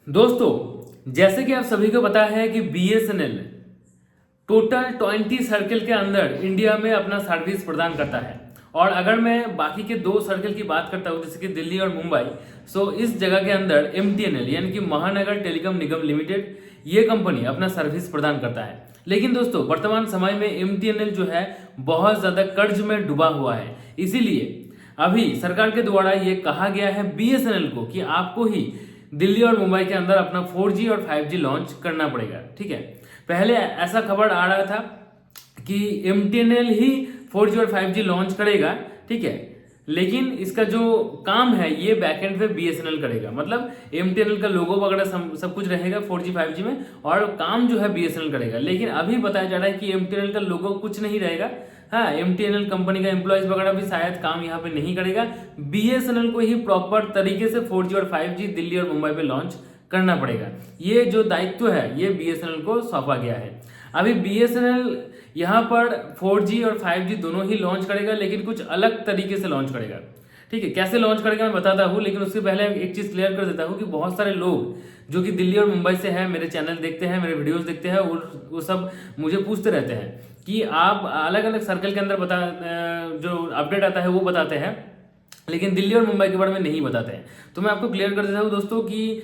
दोस्तों, जैसे कि आप सभी को पता है कि बीएसएनएल टोटल 20 सर्कल के अंदर इंडिया में अपना सर्विस प्रदान करता है। और अगर मैं बाकी के 2 सर्कल की बात करता हूं जैसे कि दिल्ली और मुंबई, सो इस जगह के अंदर एमटीएनएल यानी कि महानगर टेलीकॉम निगम लिमिटेड ये कंपनी अपना सर्विस प्रदान करता है। लेकिन दोस्तों, वर्तमान समय में एमटीएनएल जो है बहुत ज्यादा कर्ज में डूबा हुआ है। इसीलिए अभी सरकार के द्वारा ये कहा गया है बीएसएनएल को कि आपको ही दिल्ली और मुंबई के अंदर अपना 4G और 5G लॉन्च करना पड़ेगा। ठीक है, पहले ऐसा खबर आ रहा था कि एमटीएनएल ही 4G और 5G लॉन्च करेगा। ठीक है, लेकिन इसका जो काम है ये बैकएंड पे बीएसएनएल करेगा। मतलब एमटीएनएल का लोगो वगैरह सब कुछ रहेगा 4G 5G में और काम जो है बीएसएनएल करेगा। लेकिन अभी बताया जा रहा है कि एमटीएनएल का लोगो कुछ नहीं रहेगा। हाँ, एमटीएनएल कंपनी का एम्प्लॉयज वगैरह भी शायद काम यहाँ पे नहीं करेगा। बीएसएनएल को ही प्रॉपर तरीके से 4G और 5G दिल्ली और मुंबई पे लॉन्च करना पड़ेगा। ये जो दायित्व है ये बीएसएनएल को सौंपा गया है। अभी बीएसएनएल यहाँ पर 4G और 5G दोनों ही लॉन्च करेगा, लेकिन कुछ अलग तरीके से लॉन्च करेगा। ठीक है, कैसे लॉन्च करेगा मैं बताता हूँ, लेकिन उससे पहले एक चीज क्लियर कर देता हूँ कि बहुत सारे लोग जो कि दिल्ली और मुंबई से हैं, मेरे चैनल देखते हैं, मेरे वीडियोस देखते हैं, वो सब मुझे पूछते रहते हैं कि आप अलग अलग सर्कल के अंदर जो अपडेट आता है वो बताते हैं, लेकिन दिल्ली और मुंबई के बारे में नहीं बताते हैं। तो मैं आपको क्लियर कर देता हूँ दोस्तों कि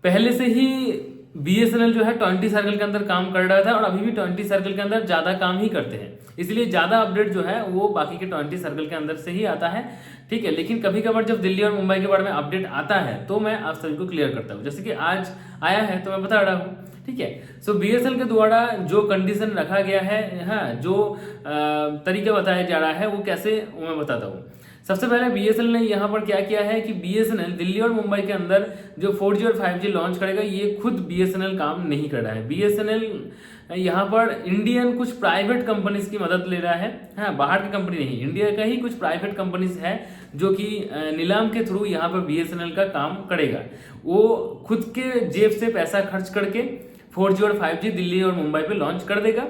पहले से ही बीएसएनएल जो है 20 सर्कल के अंदर काम कर रहा था और अभी भी 20 सर्कल के अंदर ज्यादा काम ही करते हैं। इसलिए ज्यादा अपडेट जो है वो बाकी के 20 सर्कल के अंदर से ही आता है। ठीक है, लेकिन कभी कभार जब दिल्ली और मुंबई के बारे में अपडेट आता है तो मैं आप सभी को क्लियर करता हूँ, जैसे कि आज आया है तो मैं बता रहा हूँ। ठीक है, सो बीएसएनएल के द्वारा जो कंडीशन रखा गया है, हाँ, जो तरीका बताया जा रहा है वो कैसे वो मैं बताता हूँ। सबसे पहले बीएसएनएल ने यहाँ पर क्या किया है कि बीएसएनएल दिल्ली और मुंबई के अंदर जो 4G और 5G लॉन्च करेगा ये खुद बीएसएनएल काम नहीं कर रहा है। बीएसएनएल यहाँ पर इंडियन कुछ प्राइवेट कंपनीज की मदद ले रहा है। हाँ, बाहर की कंपनी नहीं, इंडिया का ही कुछ प्राइवेट कंपनीज है जो कि नीलाम के थ्रू यहाँ पर बीएसएनएल का काम करेगा। वो खुद के जेब से पैसा खर्च करके 4G और 5G दिल्ली और मुंबई पे लॉन्च कर देगा।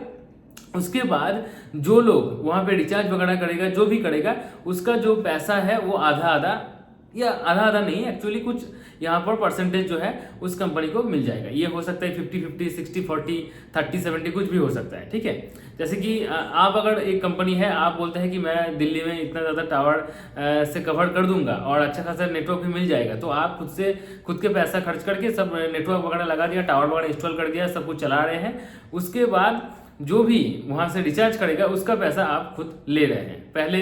उसके बाद जो लोग वहां पे रिचार्ज वगैरह करेगा, जो भी करेगा, उसका जो पैसा है वो आधा आधा या आधा आधा नहीं, एक्चुअली कुछ यहाँ पर परसेंटेज जो है उस कंपनी को मिल जाएगा। ये हो सकता है 50-50, 60-40, 30-70, कुछ भी हो सकता है। ठीक है, जैसे कि आप अगर एक कंपनी है, आप बोलते हैं कि मैं दिल्ली में इतना ज़्यादा टावर से कवर कर दूंगा और अच्छा खासा नेटवर्क भी मिल जाएगा, तो आप खुद के पैसा खर्च करके सब नेटवर्क वगैरह लगा दिया, टावर वगैरह इंस्टॉल कर दिया, सब कुछ चला रहे हैं। उसके बाद जो भी वहां से रिचार्ज करेगा उसका पैसा आप खुद ले रहे हैं। पहले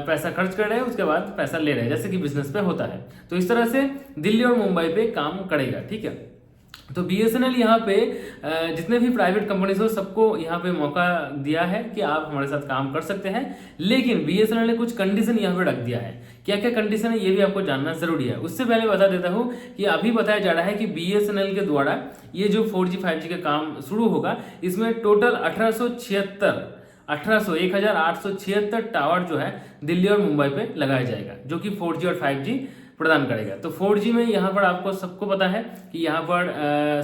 पैसा खर्च कर रहे हैं, उसके बाद पैसा ले रहे हैं, जैसे कि बिजनेस पे होता है। तो इस तरह से दिल्ली और मुंबई पे काम करेगा। ठीक है, तो बीएसएनएल यहाँ पे जितने भी प्राइवेट कंपनीज हो सबको यहाँ पे मौका दिया है कि आप हमारे साथ काम कर सकते हैं। लेकिन बीएसएनएल ने कुछ कंडीशन यहाँ पे रख दिया है। क्या क्या कंडीशन है ये भी आपको जानना जरूरी है। उससे पहले बता देता हूँ कि अभी बताया जा रहा है कि बीएसएनएल के द्वारा ये जो 4G 5G का काम शुरू होगा, इसमें टोटल 1876 टावर जो है दिल्ली और मुंबई पे लगाया जाएगा, जो कि 4G और 5G प्रदान करेगा। तो 4G में यहाँ पर आपको सबको पता है कि यहाँ पर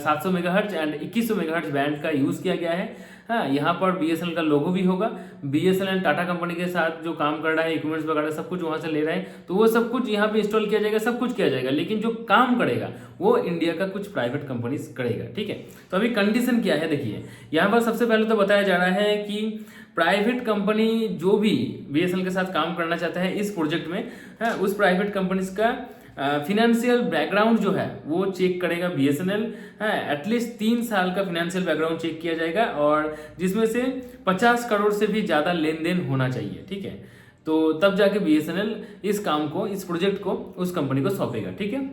700 मेगाहर्ट्ज एंड 2100 मेगाहर्ट्ज बैंड का यूज किया गया है। हाँ, यहाँ पर बीएसएनएल का लोगो भी होगा। बीएसएनएल टाटा कंपनी के साथ जो काम कर रहा है, इक्विपमेंट्स वगैरह सब कुछ वहां से ले रहे हैं, तो वो सब कुछ यहाँ पे इंस्टॉल किया जाएगा, सब कुछ किया जाएगा। लेकिन जो काम करेगा वो इंडिया का कुछ प्राइवेट कंपनीज करेगा। ठीक है, तो अभी कंडीशन क्या है देखिए, यहाँ पर सबसे पहले तो बताया जा रहा है कि प्राइवेट कंपनी जो भी बीएसएनएल के साथ काम करना चाहता है इस प्रोजेक्ट में, है, उस प्राइवेट कंपनीज का फिनेंशियल बैकग्राउंड जो है वो चेक करेगा बीएसएनएल। है, एटलीस्ट 3 साल का फिनेंशियल बैकग्राउंड चेक किया जाएगा और जिसमें से 50 करोड़ से भी ज्यादा लेन देन होना चाहिए। ठीक है, तो तब जाके बीएसएनएल इस काम को, इस प्रोजेक्ट को उस कंपनी को सौंपेगा। ठीक है,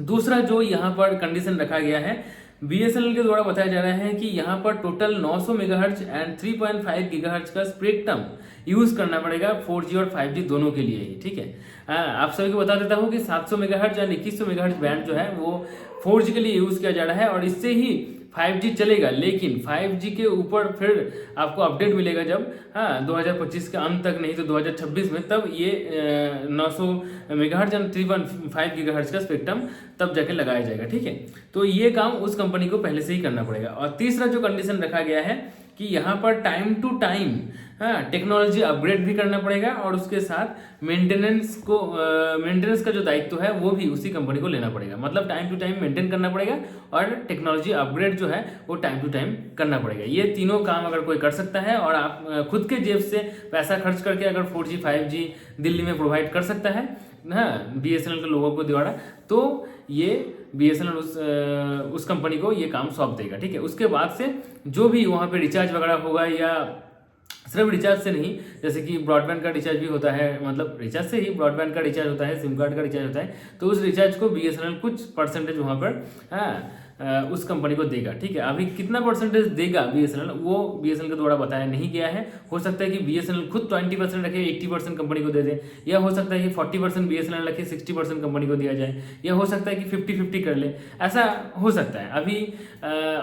दूसरा जो यहाँ पर कंडीशन रखा गया है, बीएसएनएल के द्वारा बताया जा रहा है कि यहाँ पर टोटल 900 मेगाहर्ट्ज एंड 3.5 गीगाहर्ट्ज का स्पेक्ट्रम यूज करना पड़ेगा 4G और 5G दोनों के लिए ही। ठीक है, आप सभी को बता देता हूँ कि 700 मेगाहर्ट्ज एंड 2100 मेगाहर्ट्ज बैंड जो है वो 4G के लिए यूज किया जा रहा है और इससे ही 5G चलेगा। लेकिन 5G के ऊपर फिर आपको अपडेट मिलेगा जब, हाँ, 2025 के अंत तक, नहीं तो 2026 में, तब ये 900 मेगाहर्ट्ज एंड 3.5 गीगाहर्ट्ज का स्पेक्ट्रम तब जाके लगाया जाएगा। ठीक है, तो ये काम उस कंपनी को पहले से ही करना पड़ेगा। और तीसरा जो कंडीशन रखा गया है कि यहाँ पर टाइम टू टाइम हाँ, टेक्नोलॉजी अपग्रेड भी करना पड़ेगा और उसके साथ मेंटेनेंस का जो दायित्व है वो भी उसी कंपनी को लेना पड़ेगा। मतलब टाइम टू टाइम मेंटेन करना पड़ेगा और टेक्नोलॉजी अपग्रेड जो है वो टाइम टू टाइम करना पड़ेगा। ये तीनों काम अगर कोई कर सकता है और आप खुद के जेब से पैसा खर्च करके अगर 4G 5G दिल्ली में प्रोवाइड कर सकता है हाँ BSNL के लोगों को द्वारा, तो ये BSNL उस कंपनी को ये काम सौंप देगा। ठीक है, उसके बाद से जो भी वहाँ पे रिचार्ज वगैरह होगा, या सिर्फ रिचार्ज से नहीं, जैसे कि ब्रॉडबैंड का रिचार्ज भी होता है, मतलब रिचार्ज से ही ब्रॉडबैंड का रिचार्ज होता है, सिम कार्ड का रिचार्ज होता है, तो उस रिचार्ज को BSNL कुछ परसेंटेज वहाँ पर उस कंपनी को देगा। ठीक है, अभी कितना परसेंटेज देगा BSNL वो BSNL के द्वारा बताया नहीं गया है। हो सकता है कि BSNL खुद 20% रखे, 80% कंपनी को दे दे, या हो सकता है कि 40% BSNL रखे, 60% कंपनी को दिया जाए, या हो सकता है कि 50-50 कर ले, ऐसा हो सकता है। अभी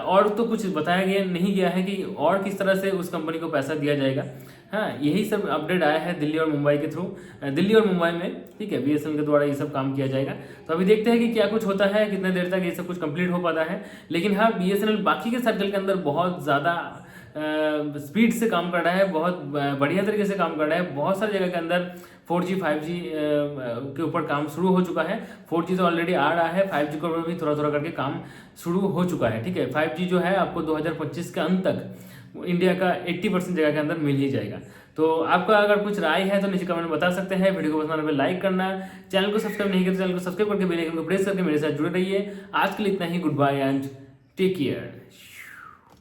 और तो कुछ बताया गया नहीं गया है कि और किस तरह से उस कंपनी को पैसा दिया जाएगा। हाँ, यही सब अपडेट आया है दिल्ली और मुंबई के थ्रू, दिल्ली और मुंबई में। ठीक है, BSNL के द्वारा ये सब काम किया जाएगा। तो अभी देखते हैं कि क्या कुछ होता है, कितने देर तक ये सब कुछ कंप्लीट हो पाता है। लेकिन हाँ, BSNL बाकी के सर्कल के अंदर बहुत ज़्यादा स्पीड से काम कर रहा है, बहुत बढ़िया तरीके से काम कर रहा है। बहुत सारी जगह के अंदर 4G 5G के ऊपर काम शुरू हो चुका है। 4G तो ऑलरेडी आ रहा है, 5G के ऊपर भी थोड़ा थोड़ा करके काम शुरू हो चुका है। ठीक है, 5G जो है आपको 2025 के अंत तक इंडिया का 80% जगह के अंदर मिल ही जाएगा। तो आपका अगर कुछ राय है तो नीचे कमेंट में बता सकते हैं। वीडियो को पसंद आने पर लाइक करना, चैनल को सब्सक्राइब नहीं किया तो चैनल को सब्सक्राइब करके बेल आइकन को प्रेस करके मेरे साथ जुड़े रहिए। आज के लिए इतना ही, goodbye and take care.